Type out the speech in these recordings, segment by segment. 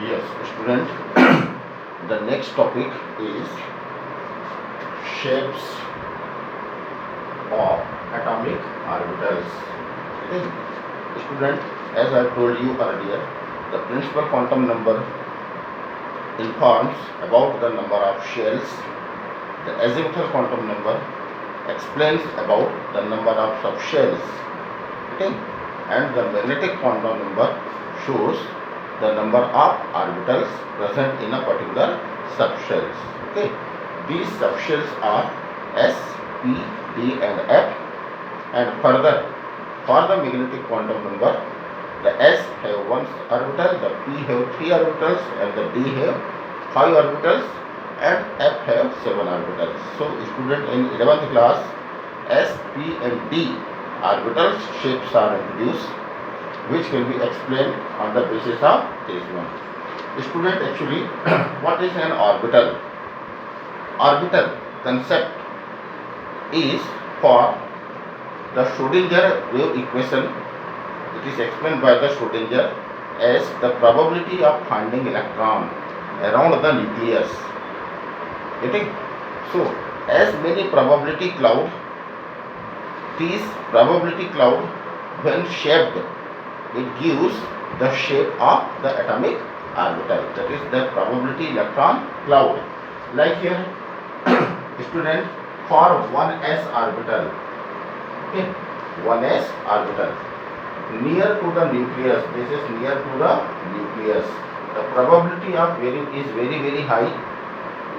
Yes, student. The next topic is shapes of atomic orbitals. Okay. Student, as I told you earlier, the principal quantum number informs about the number of shells. The azimuthal quantum number explains about the number of subshells. Okay. And the magnetic quantum number shows the number of orbitals present in a particular subshells. Okay. These subshells are S, P, D and F, and further for the magnetic quantum number, the S have 1 orbital, the P have 3 orbitals and the D have 5 orbitals and F have 7 orbitals. So student, in 11th class, S, P and D orbital shapes are introduced, which can be explained on the basis of this one. Student, actually what is an orbital? Orbital concept is for the Schrodinger wave equation. It is explained by the Schrodinger as the probability of finding electron around the nucleus. Getting? So, as many probability cloud, these probability cloud when shaped, it gives the shape of the atomic orbital. That is the probability electron cloud. Like here, student, for 1s orbital, okay, 1s orbital near to the nucleus, this is near to the nucleus, the probability of is very high,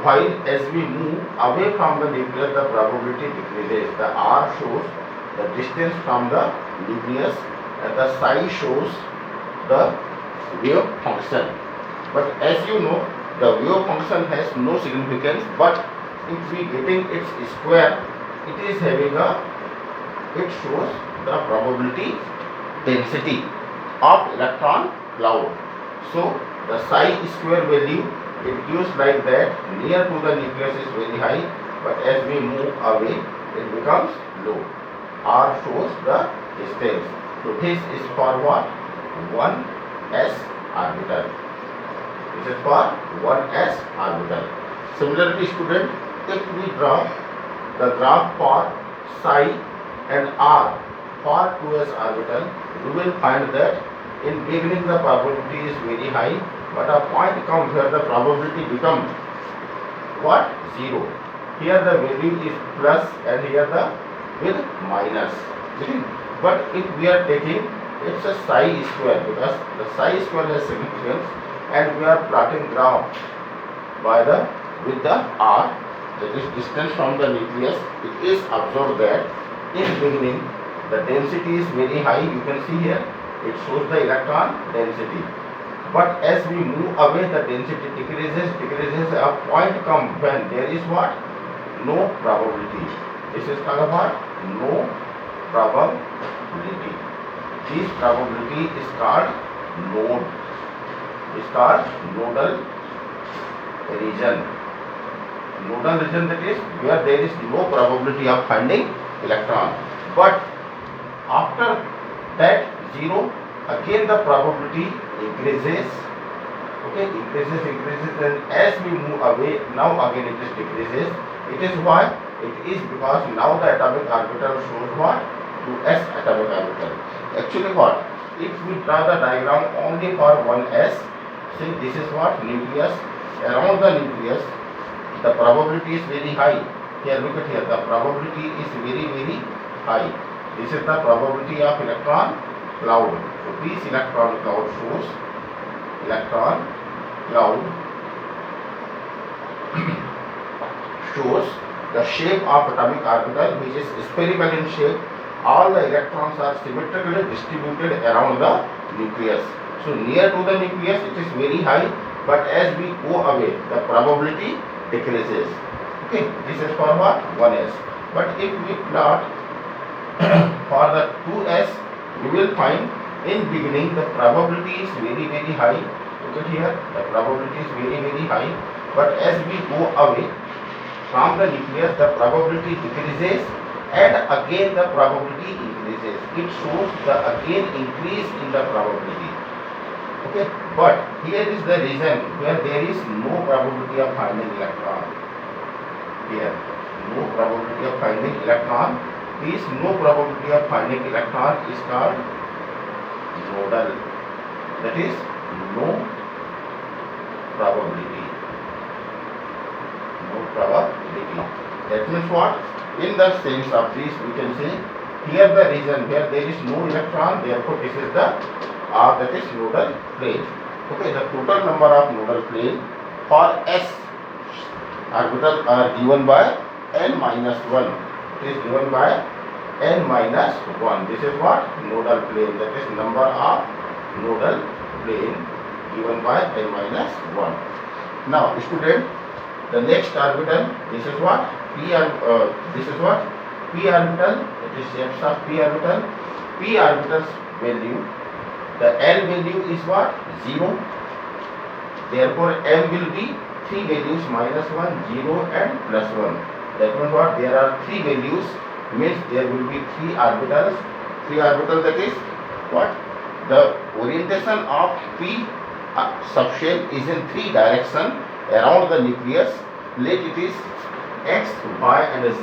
while as we move away from the nucleus, the probability decreases. The r shows the distance from the nucleus and the psi shows the wave function. But as you know, the wave function has no significance, but if we getting its square, it is having it shows the probability density of electron cloud. So the psi square value, it gives like that, near to the nucleus is very high, but as we move away, it becomes low. R shows the distance. So this is for what? 1s orbital. This is for 1s orbital. Similarly, student, if we draw the graph for psi and r for 2s orbital, we will find that in beginning the probability is very high, but a point comes where the probability becomes what? 0. Here the value is plus and here the with minus. But if we are taking, it's a psi square, because the psi square has significance, and we are plotting graph by the with the r, that is distance from the nucleus. It is observed that in beginning the density is very high. You can see here it shows the electron density, but as we move away, the density decreases. A point comes when there is what? No probability. This is called what? No probability. This probability is called node. Is called nodal region. Nodal region, that is where there is no probability of finding electron. But after that 0, again the probability increases. Okay, increases, and as we move away, now again it is decreases. It is why? It is because now the atomic orbital shows what? 2s atomic orbital. Actually what? If we draw the diagram only for 1s, see, this is what? Nucleus. Around the nucleus, the probability is very high. Here, look at here, the probability is very high. This is the probability of electron cloud. So this electron cloud shows the shape of atomic orbital, which is spherical in shape. All the electrons are symmetrically distributed around the nucleus. So near to the nucleus it is very high, but as we go away, the probability decreases. Okay, this is for what? 1s. But if we plot for the 2s, we will find in beginning the probability is very high. Look at here, the probability is very high, but as we go away from the nucleus, the probability decreases and again the probability increases. It shows the again increase in the probability. Okay, but here is the reason where there is no probability of finding electron. Here, no probability of finding electron. This no probability of finding electron is called nodal. That is no probability. No probability. That means what? In the sense of this, we can say here the region where there is no electron, therefore this is the that is nodal plane. Okay, the total number of nodal plane for S orbital are given by n minus 1. It is given by n minus 1. This is what? Nodal plane. That is number of nodal plane given by n minus 1. Now, student, the next orbital, this is what? This is what? P orbital. It is shapes of P orbital. P orbital's value. The L value is what? 0. Therefore, M will be 3 values minus 1, 0 and plus 1. That means what? There are 3 values, means there will be 3 orbitals. 3 orbitals, that is what? The orientation of P subshell is in 3 directions around the nucleus. Let it is X, Y and Z.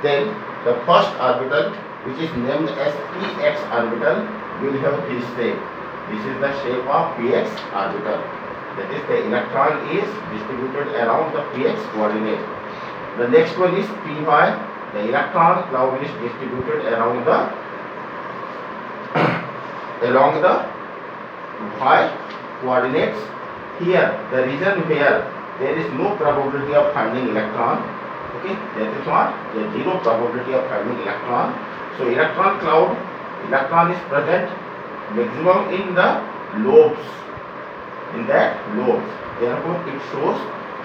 Then the first orbital, which is named as Px orbital, will have this shape. This is the shape of Px orbital. That is, the electron is distributed around the Px coordinate. The next one is Py. The electron cloud is distributed around the y coordinates. Here, the region where there is no probability of finding electron. Okay, that is what? The 0 probability of finding electron. So, electron cloud, electron is present maximum in the lobes. In that lobes. Therefore, it shows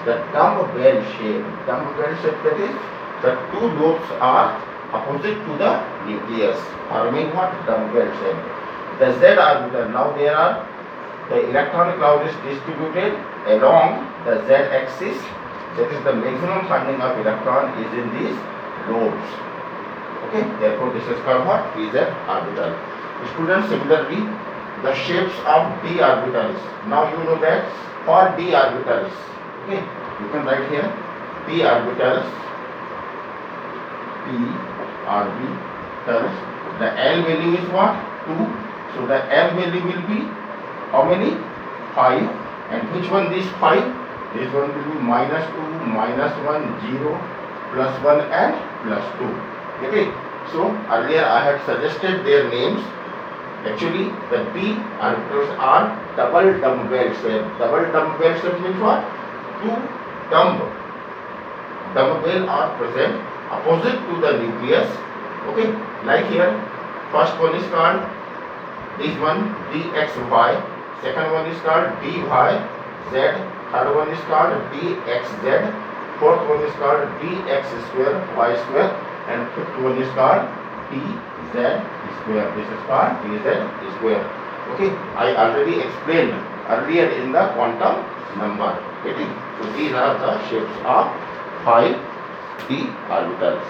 the dumbbell shape. Dumbbell shape, that is, the 2 lobes are opposite to the nucleus, forming what? Dumbbell shape. The Z orbital, now there are, the electron cloud is distributed along the Z axis. That is, the maximum finding of electron is in these lobes. Okay, therefore, this is called what? PZ orbital. Students, similarly, the shapes of d orbitals. Now you know that for d orbitals, okay, you can write here p orbitals, the L value is what? 2. So the M value will be how many? 5. And which one this 5? This one will be minus 2, minus 1, 0, plus 1 and plus 2. Okay. So earlier I had suggested their names. Actually, the P orbitals are double dumbbell shape. Double dumbbell shape means what? 2 dumbbell are present opposite to the nucleus. Okay, like here, first one is called this one dxy, second one is called dyz, third one is called dxz, fourth one is called dx square y square, and fifth one is called dz square. This is called dz square. Okay, I already explained earlier in the quantum number. Okay, so these are the shapes of 5d orbitals.